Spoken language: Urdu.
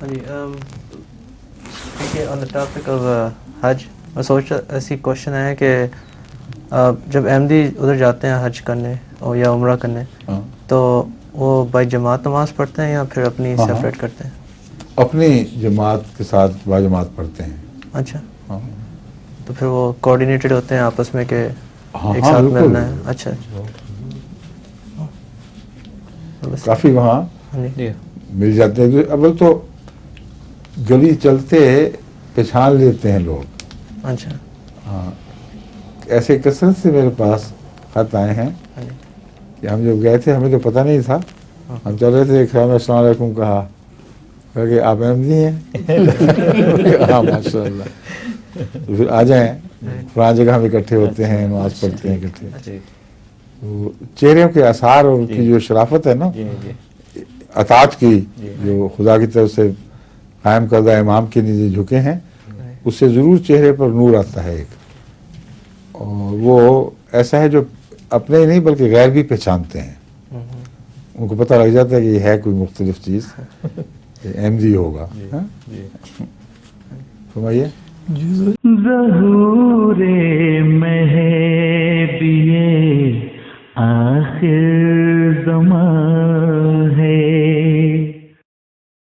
G on the topic of حج میں سوچ ایسی کوشچن ہے کہ جب احمدی ادھر جاتے ہیں حج کرنے اور یا عمرہ کرنے تو وہ بائی جماعت نماز پڑھتے ہیں یا پھر اپنی سیپریٹ کرتے ہیں؟ اپنی جماعت کے ساتھ باجماعت پڑھتے ہیں. اچھا تو پھر وہ کوآرڈینیٹڈ ہوتے ہیں آپس میں کہ ایک ہاں ساتھ بالکل ملنا ہے؟ اچھا کافی وہاں مل جاتے ہیں. اول تو گلی چلتے پہچان لیتے ہیں لوگ. اچھا ہاں ایسے کثرت سے میرے پاس خط آئے ہیں کہ ہم جب گئے تھے ہمیں تو پتہ نہیں تھا, ہم چل رہے تھے, ایک صاحب نے السلام علیکم کہا کہ آپ احمدی ہیں؟ ہاں ماشاء اللہ. تو پھر آ جائیں, فلاں جگہ ہم اکٹھے ہوتے ہیں, نماز پڑھتے ہیں اکٹھے. چہروں کے آثار اور ان کی جو شرافت ہے نا اطاعت کی, جو خدا کی طرف سے قائم کردہ امام کے نیچے جھکے ہیں, اس سے ضرور چہرے پر نور آتا ہے ایک, اور وہ ایسا ہے جو اپنے ہی نہیں بلکہ غیر بھی پہچانتے ہیں. ان کو پتہ لگ جاتا ہے کہ یہ ہے کوئی مختلف چیز, احمدی ہوگا. فرمائیے. ظہور مہدی آخر